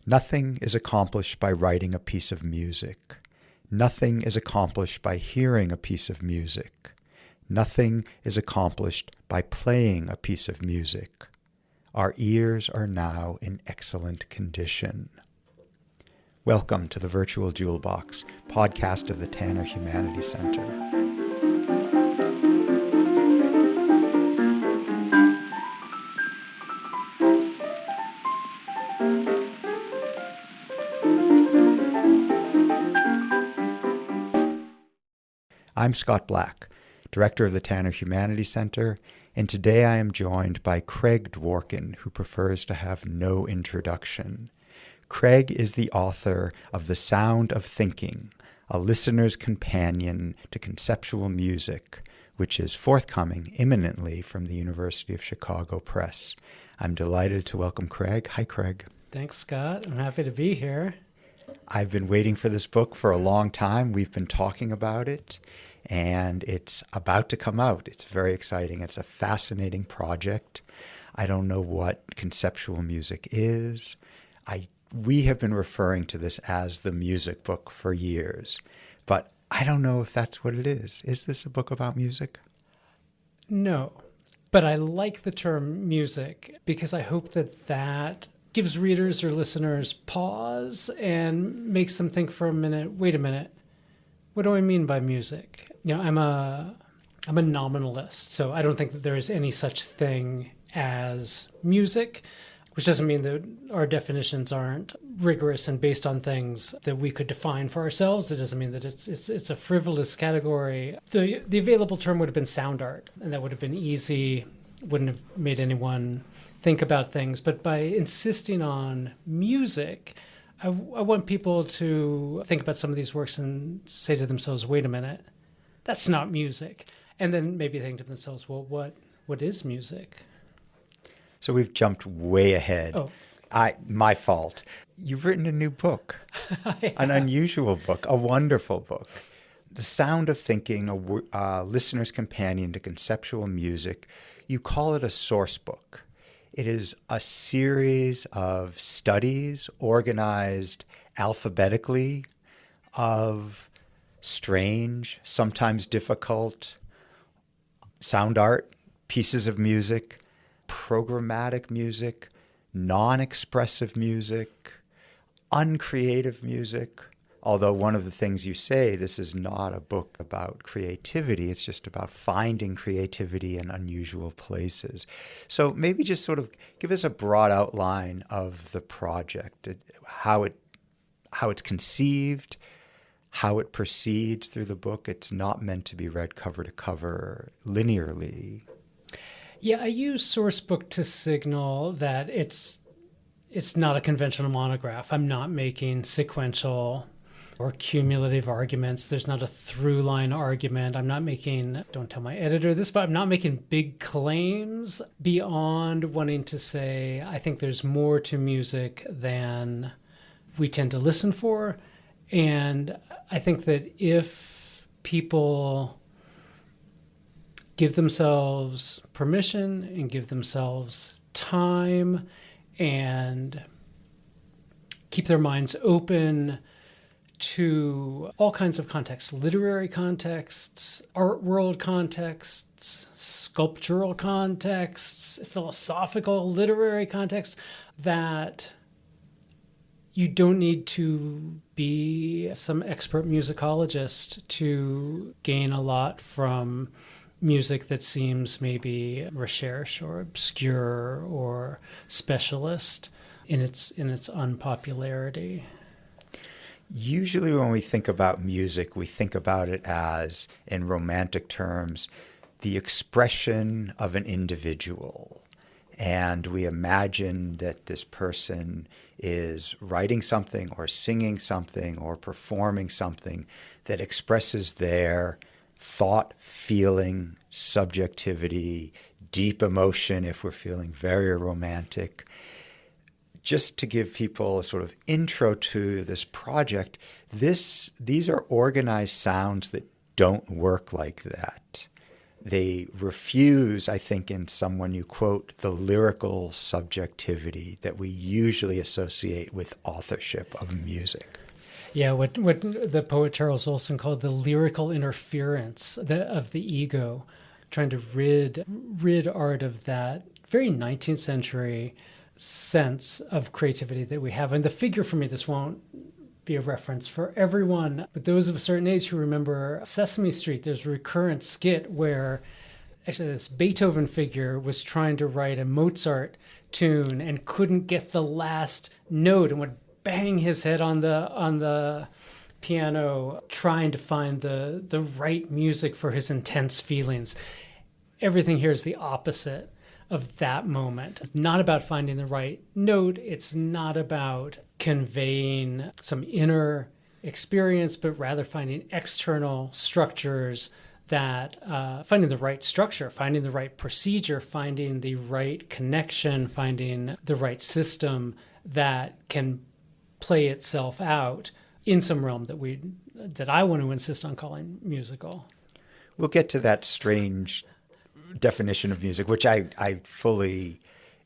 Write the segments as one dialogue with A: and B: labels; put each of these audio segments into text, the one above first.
A: Nothing is accomplished by writing a piece of music. Nothing is accomplished by hearing a piece of music. Nothing is accomplished by playing a piece of music. Our ears are now in excellent condition. Welcome to the Virtual Jewel Box, podcast of the Tanner Humanities Center. I'm Scott Black, Director of the Tanner Humanities Center, and today I am joined by Craig Dworkin, who prefers to have no introduction. Craig is the author of The Sound of Thinking, a listener's companion to conceptual music, which is forthcoming imminently from the University of Chicago Press. I'm delighted to welcome Craig. Hi, Craig.
B: Thanks, Scott. I'm happy to be here.
A: I've been waiting for this book for a long time. We've been talking about it, and it's about to come out. It's very exciting. It's a fascinating project. I don't know what conceptual music is. We have been referring to this as the music book for years, but I don't know if that's what it is. Is this a book about music?
B: No, but I like the term music because I hope that gives readers or listeners pause and makes them think for a minute, wait a minute, what do I mean by music? I'm a nominalist, so I don't think that there is any such thing as music, which doesn't mean that our definitions aren't rigorous and based on things that we could define for ourselves. It doesn't mean that it's a frivolous category. The available term would have been sound art, and that would have been easy, wouldn't have made anyone think about things. But by insisting on music, I want people to think about some of these works and say to themselves, wait a minute, that's not music. And then maybe think to themselves, well, what is music?
A: So we've jumped way ahead.
B: Oh.
A: My fault. You've written a new book, an unusual book, a wonderful book. The Sound of Thinking, a listener's companion to conceptual music. You call it a source book. It is a series of studies organized alphabetically of strange, sometimes difficult sound art, pieces of music, programmatic music, non-expressive music, uncreative music. Although one of the things you say, this is not a book about creativity, it's just about finding creativity in unusual places. So maybe just sort of give us a broad outline of the project, how it's conceived, how it proceeds through the book. It's not meant to be read cover to cover linearly.
B: Yeah, I use Sourcebook to signal that it's not a conventional monograph. I'm not making sequential or cumulative arguments. There's not a through line argument. I'm not making, don't tell my editor this, but I'm not making big claims beyond wanting to say, I think there's more to music than we tend to listen for. And I think that if people give themselves permission and give themselves time and keep their minds open to all kinds of contexts, literary contexts, art world contexts, sculptural contexts, philosophical, literary contexts, that you don't need to be some expert musicologist to gain a lot from music that seems maybe recherche or obscure or specialist in its unpopularity.
A: Usually when we think about music, we think about it as, in romantic terms, the expression of an individual. And we imagine that this person is writing something or singing something or performing something that expresses their thought, feeling, subjectivity, deep emotion if we're feeling very romantic. Just to give people a sort of intro to this project, these are organized sounds that don't work like that. They refuse, I think, in someone you quote, the lyrical subjectivity that we usually associate with authorship of music.
B: Yeah, what the poet Charles Olson called the lyrical interference of the ego, trying to rid art of that very 19th century sense of creativity that we have. And the figure, for me, this won't be a reference for everyone, but those of a certain age who remember Sesame Street, there's a recurrent skit where actually this Beethoven figure was trying to write a Mozart tune and couldn't get the last note and would bang his head on the piano trying to find the right music for his intense feelings. Everything here is the opposite of that moment. It's not about finding the right note. It's not about conveying some inner experience, but rather finding external structures that finding the right structure, finding the right procedure, finding the right connection, finding the right system that can play itself out in some realm that I want to insist on calling musical.
A: We'll get to that strange definition of music, which I fully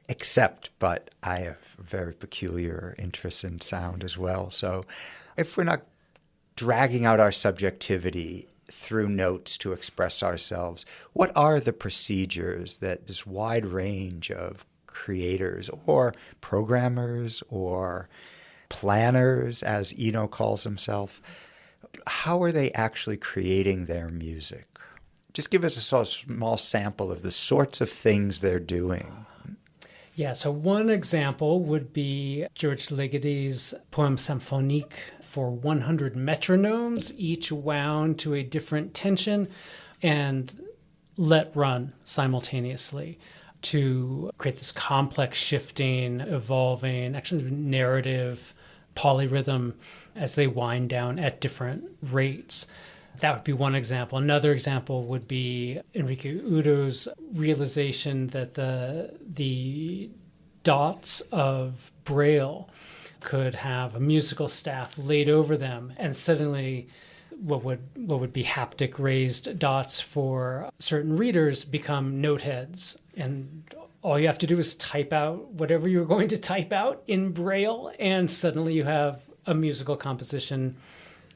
A: accept, but I have very peculiar interests in sound as well. So if we're not dragging out our subjectivity through notes to express ourselves, what are the procedures that this wide range of creators or programmers or planners, as Eno calls himself, how are they actually creating their music? Just give us a small sample of the sorts of things they're doing.
B: Yeah, so one example would be George Ligody's poem symphonique for 100 metronomes, each wound to a different tension and let run simultaneously to create this complex, shifting, evolving, actually narrative polyrhythm as they wind down at different rates. That would be one example. Another example would be Enrique Udo's realization that the dots of Braille could have a musical staff laid over them, and suddenly what would be haptic raised dots for certain readers become note heads, and all you have to do is type out whatever you're going to type out in Braille, and suddenly you have a musical composition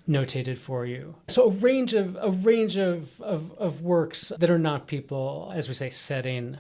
B: notated for you. So a range of works that are not people, as we say, setting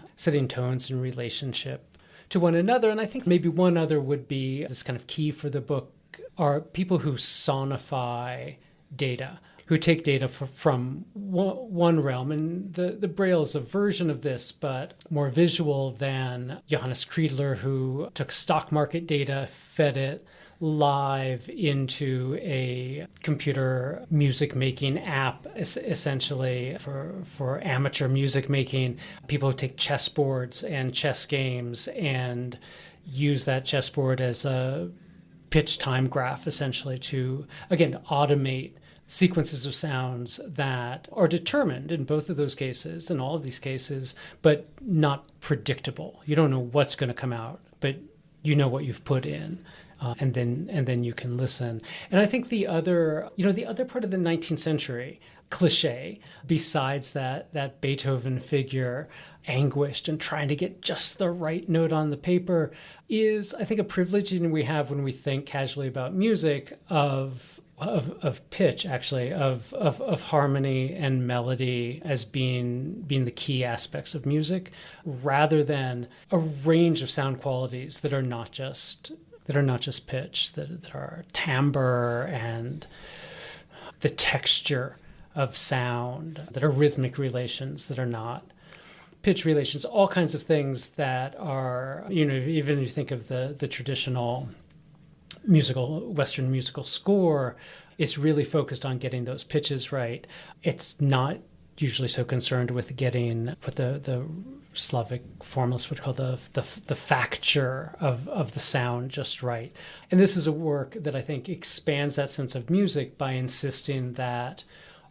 B: tones in relationship to one another. And I think maybe one other would be this kind of key for the book are people who sonify data, who take data from one realm. And the Braille is a version of this, but more visual than Johannes Kreidler, who took stock market data, fed it live into a computer music making app, essentially for amateur music making. People who take chessboards and chess games and use that chessboard as a pitch time graph, essentially, to, again, automate sequences of sounds that are determined in both of those cases, in all of these cases, but not predictable. You don't know what's going to come out, but you know what you've put in. And then you can listen. And I think the other part of the 19th century cliche, besides that Beethoven figure anguished and trying to get just the right note on the paper, is, I think, a privilege we have when we think casually about music of pitch, actually, of harmony and melody as being the key aspects of music, rather than a range of sound qualities that are not just pitch, that are timbre and the texture of sound, that are rhythmic relations, that are not pitch relations, all kinds of things that are, even if you think of the traditional Western musical score, it's really focused on getting those pitches right. It's not usually so concerned with getting what the Slavic formalists would call the facture of the sound just right. And this is a work that I think expands that sense of music by insisting that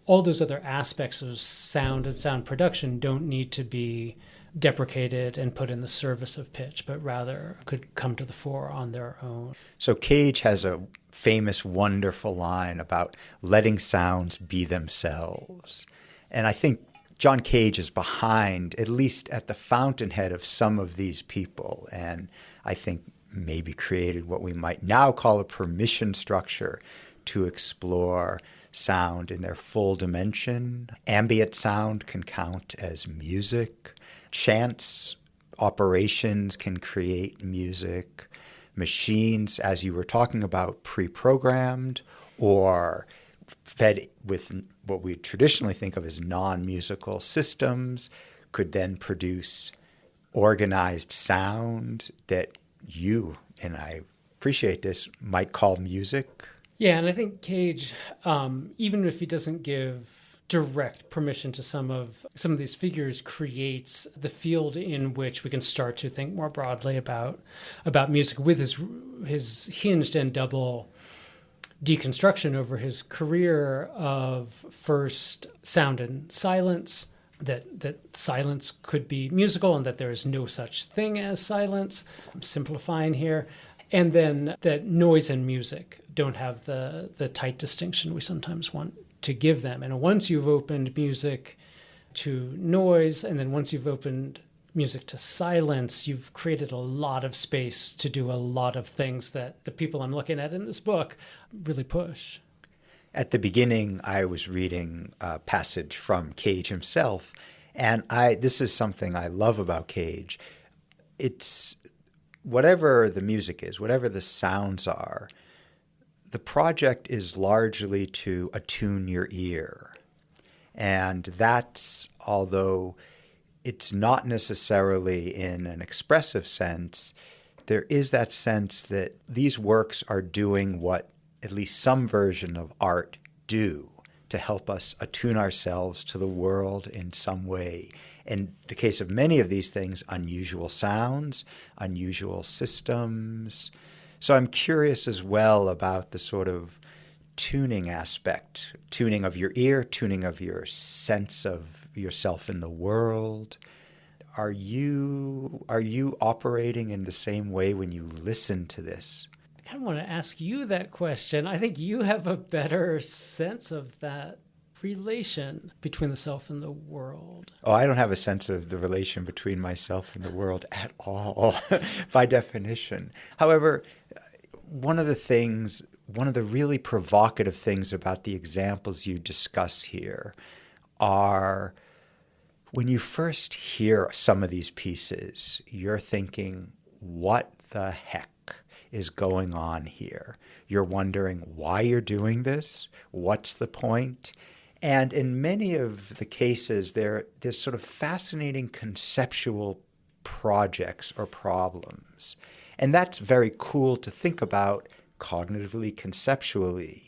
B: all those other aspects of sound and sound production don't need to be deprecated and put in the service of pitch, but rather could come to the fore on their own.
A: So Cage has a famous, wonderful line about letting sounds be themselves. And I think John Cage is behind, at least at the fountainhead of some of these people, and I think maybe created what we might now call a permission structure to explore sound in their full dimension. Ambient sound can count as music. Chance operations can create music. Machines, as you were talking about, pre-programmed or fed with what we traditionally think of as non-musical systems, could then produce organized sound that you, and I appreciate this, might call music.
B: Yeah, and I think Cage, even if he doesn't give direct permission to some of these figures, creates the field in which we can start to think more broadly about music with his hinged and double deconstruction over his career of first sound and silence, that silence could be musical and that there is no such thing as silence. I'm simplifying here. And then that noise and music don't have the tight distinction we sometimes want to give them. And once you've opened music to noise, and then once you've opened music to silence, you've created a lot of space to do a lot of things that the people I'm looking at in this book really push.
A: At the beginning, I was reading a passage from Cage himself, and this is something I love about Cage. It's whatever the music is, whatever the sounds are, the project is largely to attune your ear. And that's, although it's not necessarily in an expressive sense, there is that sense that these works are doing what at least some version of art do to help us attune ourselves to the world in some way. In the case of many of these things, unusual sounds, unusual systems. So I'm curious as well about the sort of tuning aspect, tuning of your ear, tuning of your sense of yourself in the world. Are you operating in the same way when you listen to this?
B: I kind of want to ask you that question. I think you have a better sense of that relation between the self and the world.
A: Oh, I don't have a sense of the relation between myself and the world at all, by definition. However, one of the really provocative things about the examples you discuss here are when you first hear some of these pieces, you're thinking, what the heck is going on here? You're wondering why you're doing this, what's the point? And in many of the cases, there's sort of fascinating conceptual projects or problems. And that's very cool to think about cognitively, conceptually.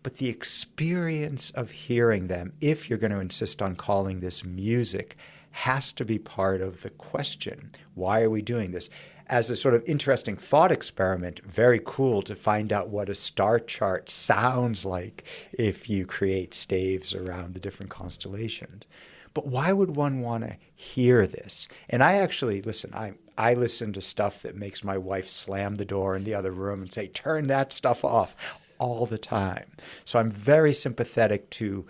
A: But the experience of hearing them, if you're going to insist on calling this music, has to be part of the question. Why are we doing this? As a sort of interesting thought experiment, very cool to find out what a star chart sounds like if you create staves around the different constellations. But why would one want to hear this? And I actually, I listen to stuff that makes my wife slam the door in the other room and say, turn that stuff off all the time. So I'm very sympathetic to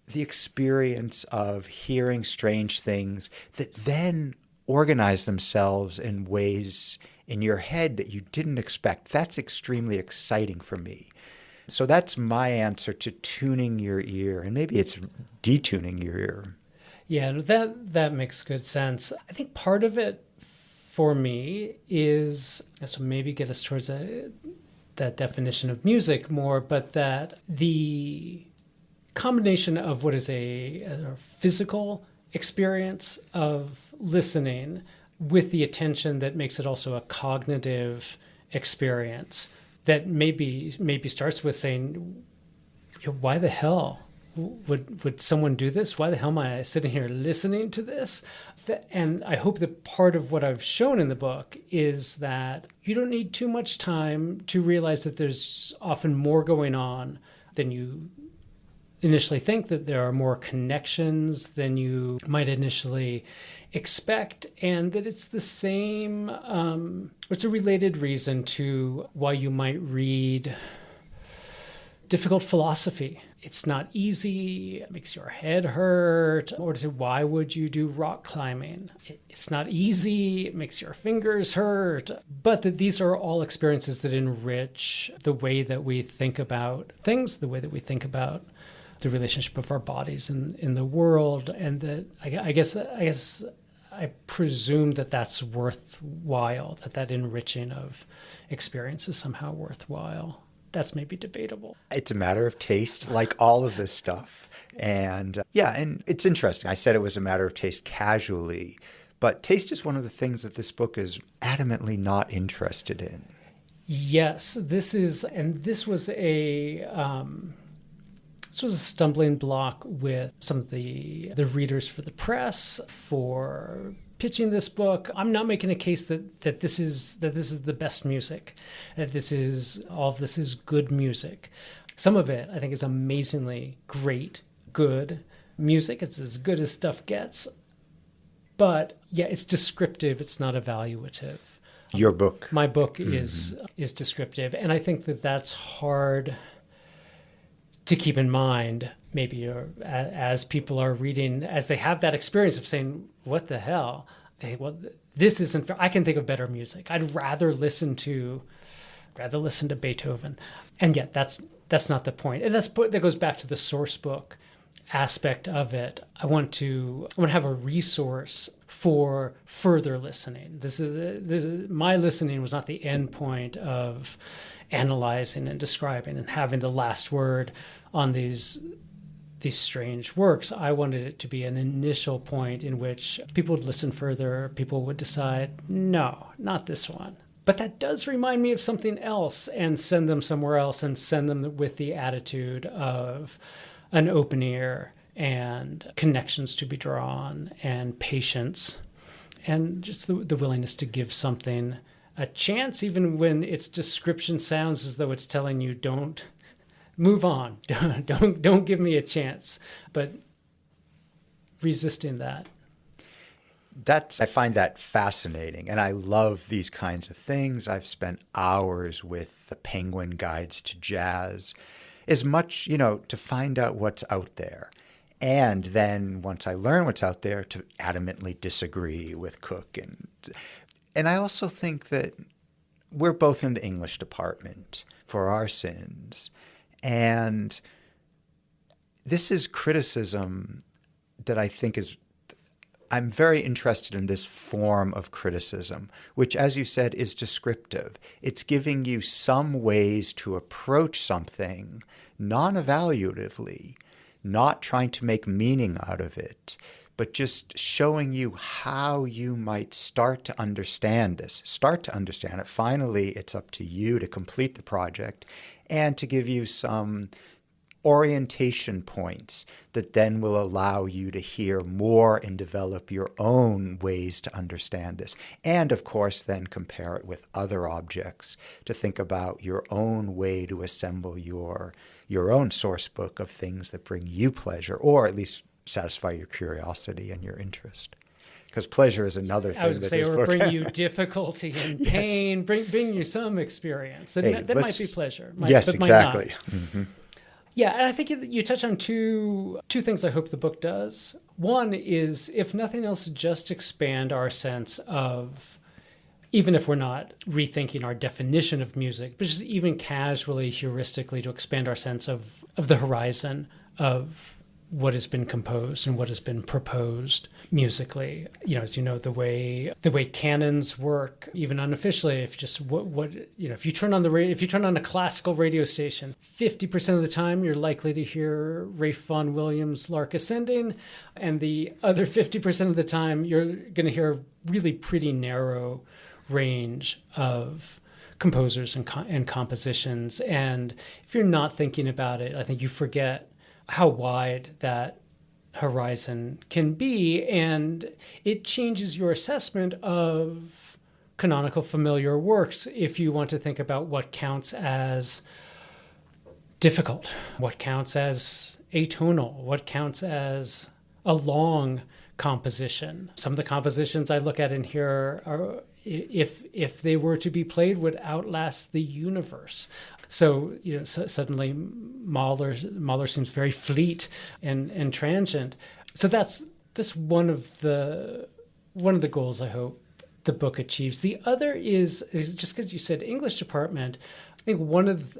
A: the experience of hearing strange things that then organize themselves in ways in your head that you didn't expect. That's extremely exciting for me. So that's my answer to tuning your ear, and maybe it's detuning your ear.
B: Yeah, that makes good sense. I think part of it for me is, so maybe get us towards that definition of music more, but that the combination of what is a physical experience of listening with the attention that makes it also a cognitive experience that maybe starts with saying, why the hell would someone do this? Why the hell am I sitting here listening to this? And I hope that part of what I've shown in the book is that you don't need too much time to realize that there's often more going on than you initially think, that there are more connections than you might initially expect, and that it's the same, it's a related reason to why you might read difficult philosophy. It's not easy, it makes your head hurt. Or to say, why would you do rock climbing? It's not easy, it makes your fingers hurt. But these are all experiences that enrich the way that we think about things, the way that we think about the relationship of our bodies in the world. And that I guess I presume that that's worthwhile, that enriching of experience is somehow worthwhile. That's maybe debatable.
A: It's a matter of taste, like all of this stuff. And and it's interesting. I said it was a matter of taste casually, but taste is one of the things that this book is adamantly not interested in.
B: Yes, this was a stumbling block with some of the readers for the press for pitching this book. I'm not making a case that this is the best music, that all of this is good music. Some of it I think is amazingly great, good music. It's as good as stuff gets. But yeah, it's descriptive, it's not evaluative.
A: Your book.
B: My book is descriptive, and I think that that's hard to keep in mind, maybe as people are reading, as they have that experience of saying, what the hell? This isn't fair. I can think of better music. I'd rather listen to Beethoven. And yet that's not the point. And that goes back to the source book aspect of it. I want to have a resource for further listening. My listening was not the end point of analyzing and describing and having the last word on these strange works. I wanted it to be an initial point in which people would listen further, people would decide, no, not this one. But that does remind me of something else, and send them somewhere else, and send them with the attitude of an open ear and connections to be drawn and patience and just the willingness to give something a chance, even when its description sounds as though it's telling you, don't move on, don't give me a chance, but resisting that.
A: I find that fascinating, and I love these kinds of things. I've spent hours with the Penguin Guides to Jazz, as much, to find out what's out there. And then once I learn what's out there, to adamantly disagree with Cook. And I also think that we're both in the English department for our sins. And this is criticism that I think I'm very interested in this form of criticism, which, as you said, is descriptive. It's giving you some ways to approach something non-evaluatively, not trying to make meaning out of it, but just showing you how you might start to understand this, start to understand it. Finally, it's up to you to complete the project and to give you some orientation points that then will allow you to hear more and develop your own ways to understand this. And of course, then compare it with other objects to think about your own way to assemble your own source book of things that bring you pleasure, or at least satisfy your curiosity and your interest. Because pleasure is another thing.
B: I was going to say, or bring you difficulty and pain, yes. bring you some experience. That might be pleasure.
A: Yes, exactly. Mm-hmm.
B: Yeah, and I think you touch on two things I hope the book does. One is, if nothing else, just expand our sense of, even if we're not rethinking our definition of music, but just even casually, heuristically, to expand our sense of the horizon of what has been composed and what has been proposed musically. As you know, the way canons work, even unofficially, if just if you turn on a classical radio station, 50% of the time you're likely to hear Ralph Vaughan Williams' Lark Ascending, and the other 50% of the time you're going to hear a really pretty narrow range of composers and compositions. And if you're not thinking about it, I think you forget how wide that horizon can be, and it changes your assessment of canonical familiar works if you want to think about what counts as difficult, what counts as atonal, what counts as a long composition. Some of the compositions I look at in here are, if they were to be played, would outlast the universe. So, suddenly Mahler seems very fleet and transient. So that's one of the goals I hope the book achieves. The other is just because you said English department, I think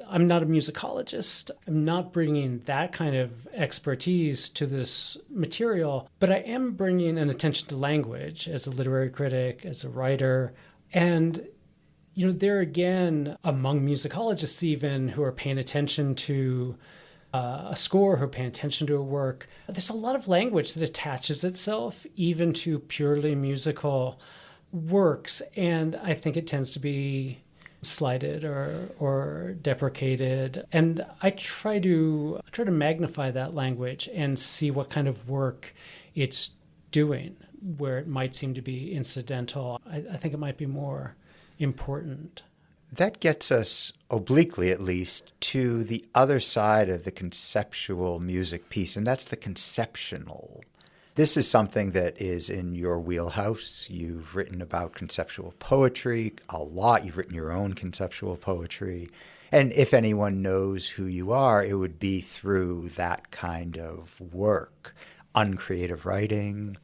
B: I'm not a musicologist. I'm not bringing that kind of expertise to this material, but I am bringing an attention to language as a literary critic, as a writer. And, there again, among musicologists even who are paying attention to a score, who are paying attention to a work, there's a lot of language that attaches itself even to purely musical works. And I think it tends to be slighted or deprecated. And I try to magnify that language and see what kind of work it's doing, where it might seem to be incidental. I think it might be more important.
A: That gets us, obliquely at least, to the other side of the conceptual music piece, and that's the conceptional. This is something that is in your wheelhouse. You've written about conceptual poetry a lot. You've written your own conceptual poetry. And if anyone knows who you are, it would be through that kind of work, uncreative writing.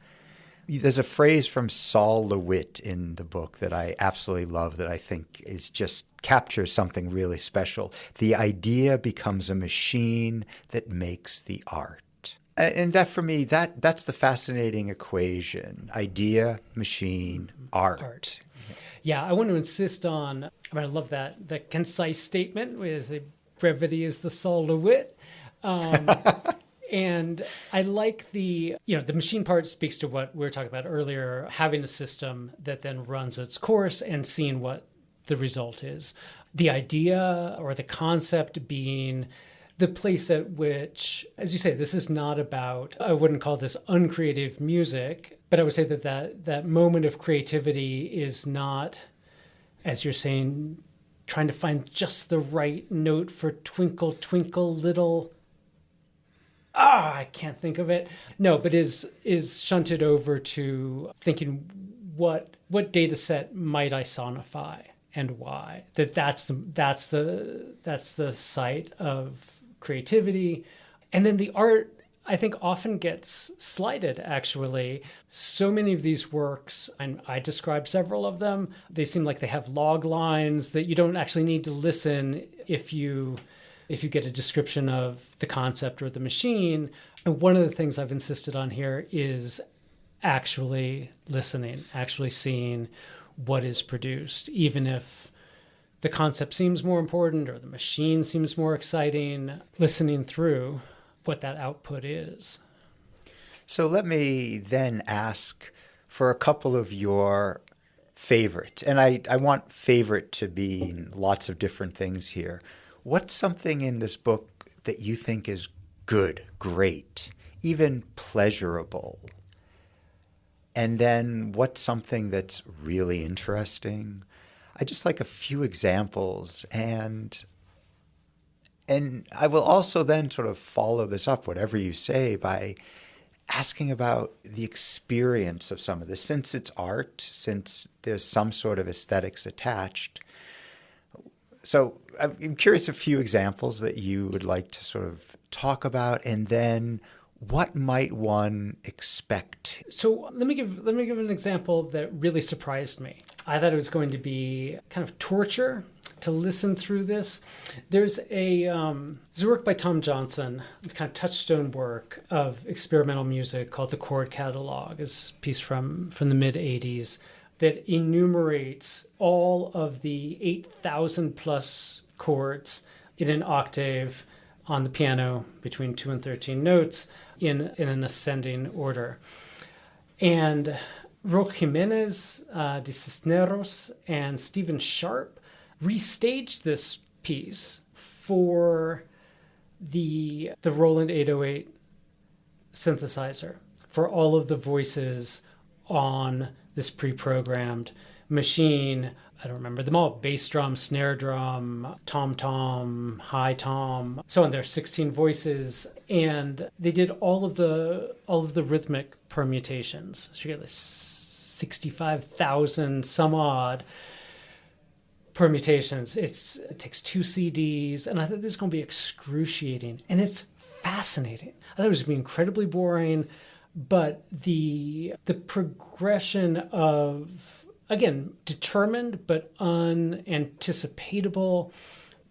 A: There's a phrase from Saul LeWitt in the book that I absolutely love that I think is just captures something really special. The idea becomes a machine that makes the art. And that, for me, that's the fascinating equation. Idea, machine, art.
B: Yeah, I want to insist on, I love that concise statement with brevity is the Saul LeWitt. And I like the machine part speaks to what we were talking about earlier, having a system that then runs its course and seeing what the result is. The idea or the concept being the place at which, as you say, this is not about, I wouldn't call this uncreative music, but I would say that moment of creativity is not, as you're saying, trying to find just the right note for twinkle, twinkle, little... I can't think of it. No, but is shunted over to thinking what data set might I sonify and why. That's the site of creativity. And then the art, I think, often gets slighted, actually. So many of these works, and I described several of them, they seem like they have log lines that you don't actually need to listen if you get a description of the concept or the machine. And one of the things I've insisted on here is actually listening, actually seeing what is produced, even if the concept seems more important or the machine seems more exciting, listening through what that output is.
A: So let me then ask for a couple of your favorites. And I want favorite to be lots of different things here. What's something in this book that you think is good, great, even pleasurable? And then what's something that's really interesting? I just like a few examples. And I will also then sort of follow this up, whatever you say, by asking about the experience of some of this. Since it's art, since there's some sort of aesthetics attached. So I'm curious a few examples that you would like to sort of talk about, and then what might one expect?
B: So let me give an example that really surprised me. I thought it was going to be kind of torture to listen through this. There's a work by Tom Johnson, kind of touchstone work of experimental music called The Chord Catalog. It's a piece from the mid-'80s. That enumerates all of the 8,000 plus chords in an octave on the piano between 2 and 13 notes in an ascending order. And Roque Jimenez de Cisneros and Stephen Sharp restaged this piece for the Roland 808 synthesizer for all of the voices on this pre-programmed machine. I don't remember them all. Bass drum, snare drum, tom-tom, high tom, so on. There are 16 voices, and they did all of the rhythmic permutations. So you get this 65,000 some odd permutations. It takes 2 CDs, and I thought this is going to be excruciating, and it's fascinating. I thought it was going to be incredibly boring, but the progression of, again, determined but unanticipatable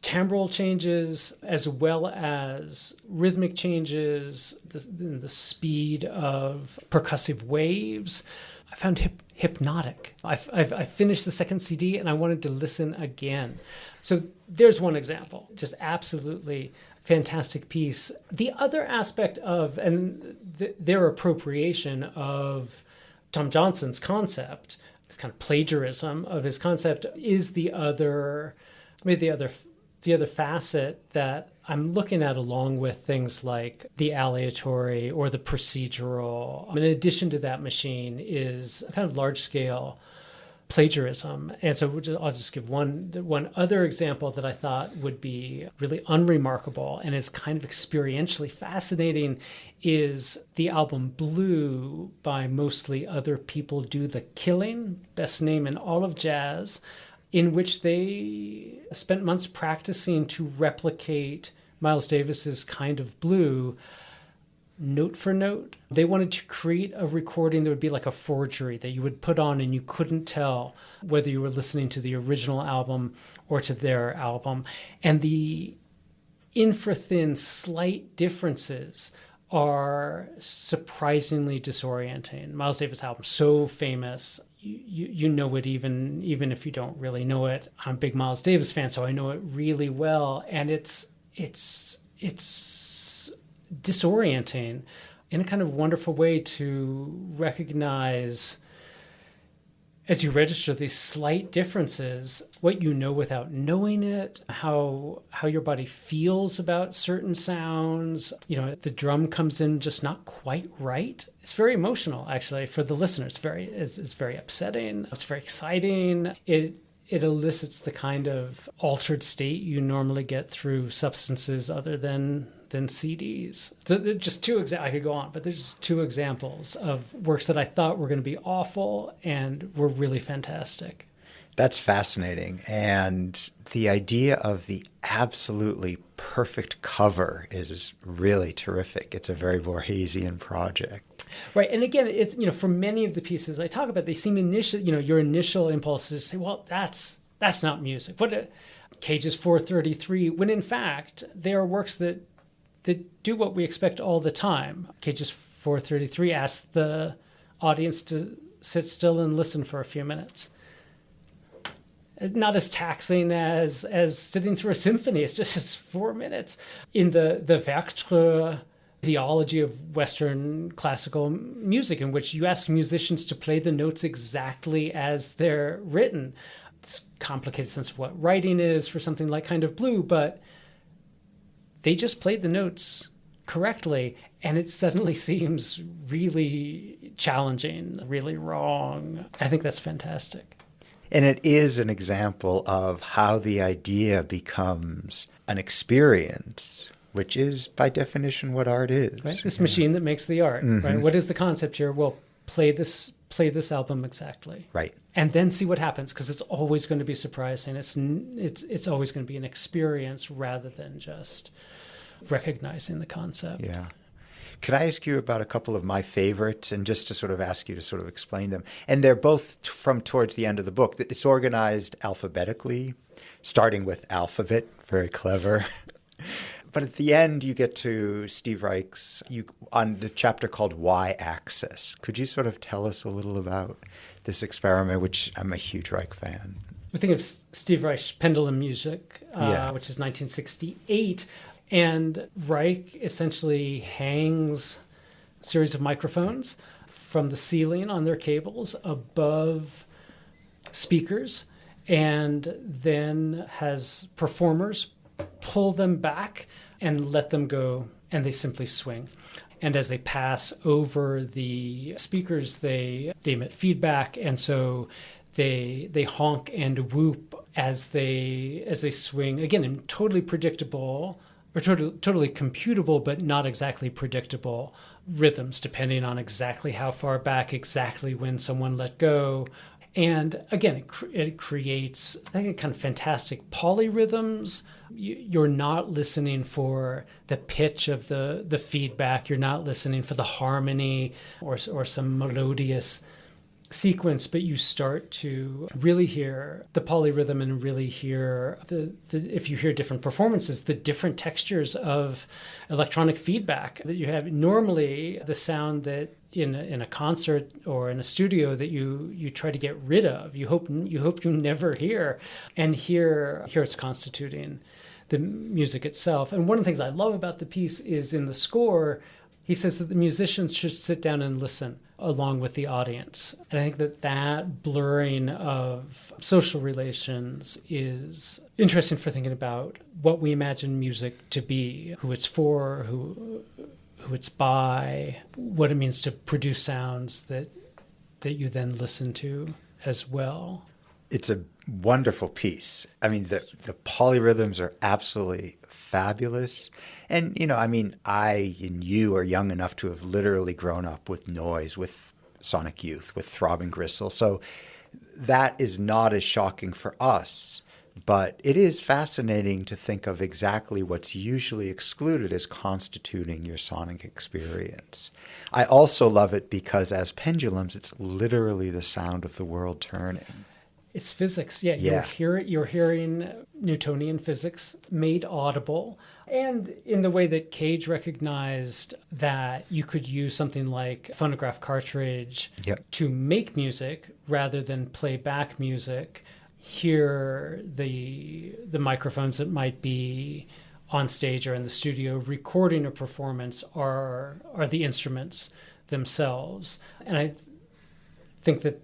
B: timbral changes, as well as rhythmic changes, the speed of percussive waves, I found hypnotic. I finished the second CD and I wanted to listen again. So there's one example, just absolutely fantastic piece. The other aspect of, and their appropriation of Tom Johnson's concept, this kind of plagiarism of his concept, is the other facet that I'm looking at, along with things like the aleatory or the procedural. In addition to that machine is a kind of large-scale plagiarism. And so I'll just give one other example that I thought would be really unremarkable and is kind of experientially fascinating is the album Blue by Mostly Other People Do the Killing, best name in all of jazz, in which they spent months practicing to replicate Miles Davis's Kind of Blue note for note. They wanted to create a recording that would be like a forgery that you would put on and you couldn't tell whether you were listening to the original album or to their album. And the infra-thin slight differences are surprisingly disorienting. Miles Davis album, so famous. You know it even if you don't really know it. I'm a big Miles Davis fan, so I know it really well, and it's disorienting in a kind of wonderful way to recognize, as you register these slight differences, what you know without knowing it, how your body feels about certain sounds. The drum comes in just not quite right. It's very emotional, actually, for the listener. It's very upsetting. It's very exciting. It elicits the kind of altered state you normally get through substances other than CDs. So just I could go on, but there's just 2 examples of works that I thought were going to be awful and were really fantastic.
A: That's fascinating. And the idea of the absolutely perfect cover is really terrific. It's a very Borgesian project.
B: Right. And again, it's, for many of the pieces I talk about, they seem your initial impulse is to say, well, that's not music. Cages 433, when in fact, they are works that do what we expect all the time. Cages 433 asks the audience to sit still and listen for a few minutes. Not as taxing as sitting through a symphony. It's just 4 minutes. In the Werktreu theology of Western classical music, in which you ask musicians to play the notes exactly as they're written. It's a complicated sense of what writing is for something like Kind of Blue, but they just played the notes correctly, and it suddenly seems really challenging, really wrong. I think that's fantastic.
A: And it is an example of how the idea becomes an experience, which is by definition what art is.
B: Right? This machine that makes the art. Mm-hmm. Right? What is the concept here? Well, play this album exactly.
A: Right.
B: And then see what happens, because it's always going to be surprising. It's always going to be an experience rather than just recognizing the concept.
A: Yeah. Could I ask you about a couple of my favorites, and just to sort of ask you to sort of explain them? And they're both from towards the end of the book. It's organized alphabetically, starting with alphabet, very clever. But at the end, you get to Steve Reich's on the chapter called Y-axis. Could you sort of tell us a little about this experiment, which I'm a huge Reich fan?
B: We think of Steve Reich's Pendulum Music, which is 1968. And Reich essentially hangs a series of microphones from the ceiling on their cables above speakers, and then has performers pull them back and let them go, and they simply swing. And as they pass over the speakers, they emit feedback, and so they honk and whoop as they swing. Again, in totally predictable or totally computable, but not exactly predictable rhythms, depending on exactly how far back, exactly when someone let go. And again, it creates, I think, kind of fantastic polyrhythms. You're not listening for the pitch of the feedback. You're not listening for the harmony or some melodious sequence, but you start to really hear the polyrhythm and really hear if you hear different performances, the different textures of electronic feedback that you have. Normally, the sound that in a concert or in a studio that you try to get rid of, you hope you never hear, and here it's constituting the music itself. And one of the things I love about the piece is in the score, he says that the musicians should sit down and listen along with the audience. And I think that blurring of social relations is interesting for thinking about what we imagine music to be, who it's for, who it's by, what it means to produce sounds that you then listen to as well.
A: It's a wonderful piece. I mean, the polyrhythms are absolutely fabulous. And, I and you are young enough to have literally grown up with noise, with Sonic Youth, with Throbbing Gristle. So that is not as shocking for us. But it is fascinating to think of exactly what's usually excluded as constituting your sonic experience. I also love it because as pendulums, it's literally the sound of the world turning.
B: It's physics. Yeah. You're hearing Newtonian physics made audible. And in the way that Cage recognized that you could use something like a phonograph cartridge to make music rather than play back music, here the microphones that might be on stage or in the studio recording a performance are the instruments themselves. And I think that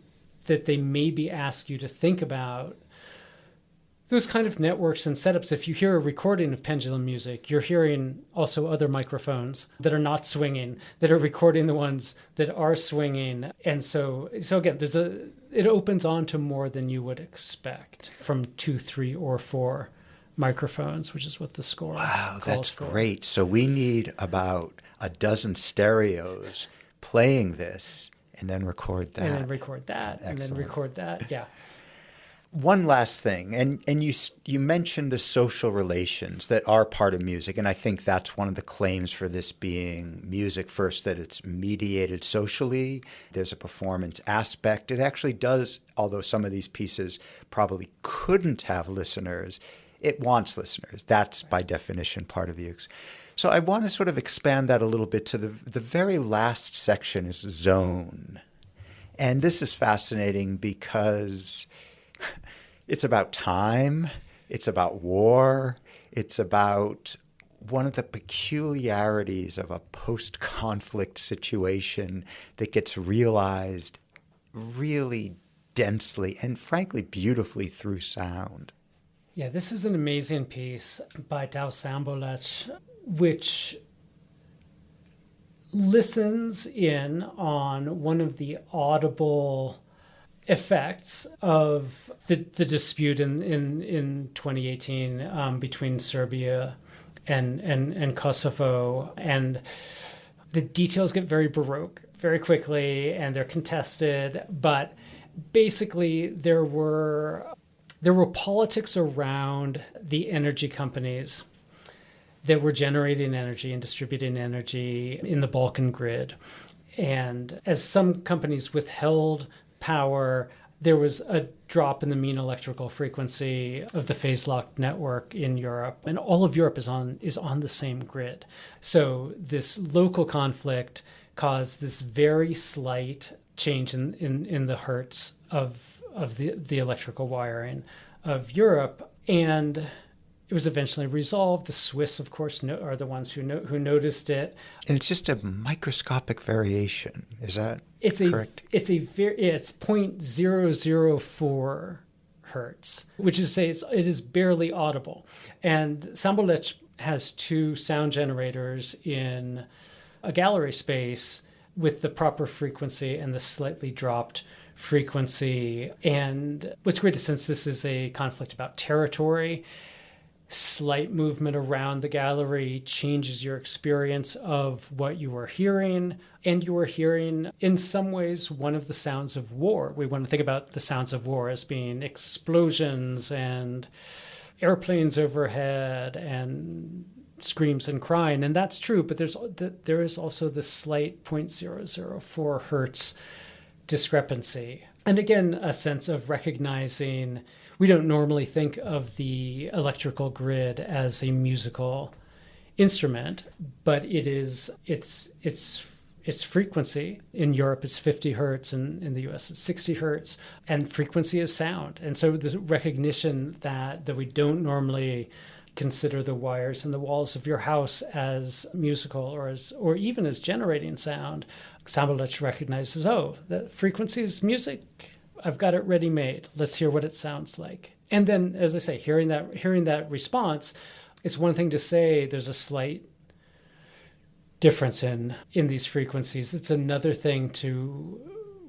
B: they maybe ask you to think about those kind of networks and setups. If you hear a recording of pendulum music, you're hearing also other microphones that are not swinging, that are recording the ones that are swinging. And so again, it opens on to more than you would expect from 2, 3, or 4 microphones, which is what the score
A: Wow,
B: calls
A: that's
B: for.
A: Great. So we need about a dozen stereos playing this and then record that.
B: And then record that.
A: Excellent.
B: And then record that. Yeah.
A: One last thing, and you mentioned the social relations that are part of music, and I think that's one of the claims for this being music first, that it's mediated socially. There's a performance aspect. It actually does, although some of these pieces probably couldn't have listeners, it wants listeners. That's by definition part of the So I want to sort of expand that a little bit to the very last section is zone. And this is fascinating because it's about time, it's about war, it's about one of the peculiarities of a post-conflict situation that gets realized really densely and frankly beautifully through sound.
B: Yeah, this is an amazing piece by Tao Sambolech, which listens in on one of the audible effects of the dispute in 2018 between Serbia and Kosovo. And the details get very Baroque very quickly, and they're contested. But basically, there were politics around the energy companies that were generating energy and distributing energy in the Balkan grid. And as some companies withheld power, there was a drop in the mean electrical frequency of the phase-locked network in Europe. And all of Europe is on the same grid. So this local conflict caused this very slight change in the hertz of the electrical wiring of Europe. And it was eventually resolved. The Swiss, of course, are the ones who noticed it.
A: And it's just a microscopic variation. Is that correct?
B: It's 0.004 hertz, which is to say it is barely audible. And Sambolech has 2 sound generators in a gallery space with the proper frequency and the slightly dropped frequency. And what's great is, since this is a conflict about territory, slight movement around the gallery changes your experience of what you are hearing. And you are hearing, in some ways, one of the sounds of war. We want to think about the sounds of war as being explosions and airplanes overhead and screams and crying. And that's true, but there is also the slight 0.004 hertz discrepancy. And again, a sense of recognizing we don't normally think of the electrical grid as a musical instrument, but it's frequency. In Europe, it's 50 hertz, and in the US, it's 60 hertz. And frequency is sound. And so the recognition that we don't normally consider the wires and the walls of your house as musical or even as generating sound. Sound recognizes, that frequency is music. I've got it ready made. Let's hear what it sounds like. And then, as I say, hearing that response, it's one thing to say there's a slight difference in these frequencies. It's another thing to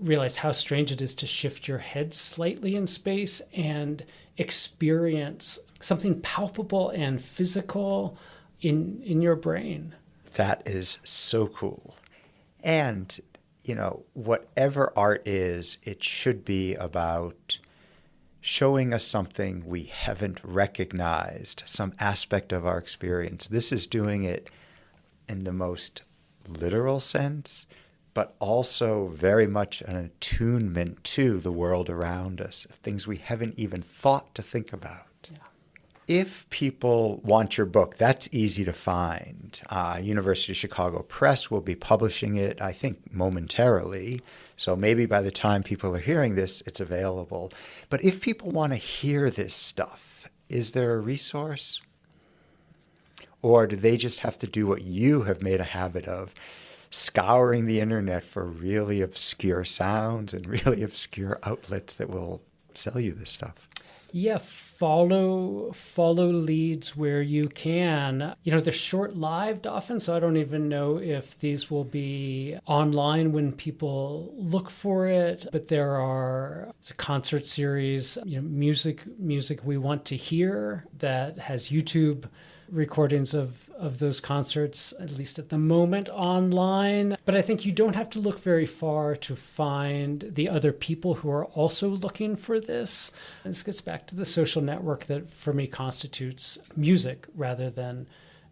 B: realize how strange it is to shift your head slightly in space and experience something palpable and physical in your brain.
A: That is so cool. And, whatever art is, it should be about showing us something we haven't recognized, some aspect of our experience. This is doing it in the most literal sense, but also very much an attunement to the world around us, things we haven't even thought to think about.
B: Yeah.
A: If people want your book, that's easy to find. University of Chicago Press will be publishing it, I think, momentarily. So maybe by the time people are hearing this, it's available. But if people want to hear this stuff, is there a resource? Or do they just have to do what you have made a habit of, scouring the internet for really obscure sounds and really obscure outlets that will sell you this stuff?
B: Yeah, follow leads where you can. They're short-lived often, so I don't even know if these will be online when people look for it. But it's a concert series, music we want to hear, that has YouTube recordings of those concerts, at least at the moment, online. But I think you don't have to look very far to find the other people who are also looking for this. And this gets back to the social network that, for me, constitutes music rather than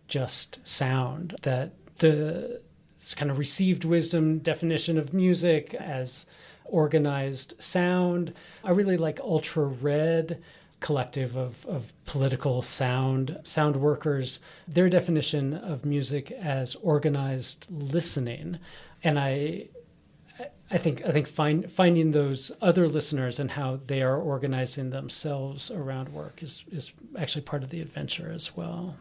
B: just sound. That the kind of received wisdom definition of music as organized sound. I really like Ultra Red collective of political sound workers, their definition of music as organized listening. And I think finding those other listeners and how they are organizing themselves around work is actually part of the adventure as well.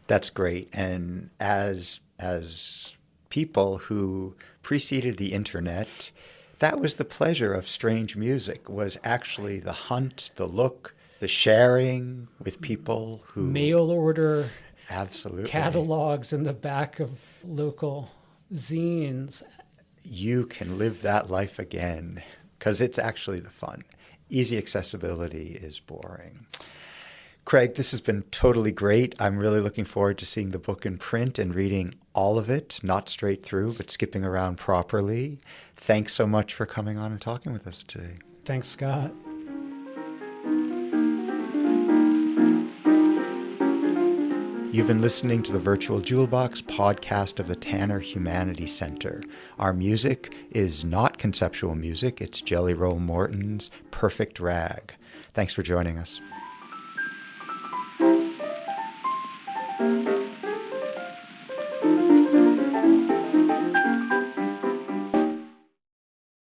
A: That's great. And as people who preceded the internet, that was the pleasure of strange music, was actually the hunt, the look, the sharing with people who...
B: Mail order.
A: Absolutely.
B: Catalogs in the back of local zines.
A: You can live that life again, because it's actually the fun. Easy accessibility is boring. Craig, this has been totally great. I'm really looking forward to seeing the book in print and reading all of it, not straight through, but skipping around properly. Thanks so much for coming on and talking with us today.
B: Thanks, Scott.
A: You've been listening to the Virtual Jewel Box podcast of the Tanner Humanities Center. Our music is not conceptual music. It's Jelly Roll Morton's Perfect Rag. Thanks for joining us.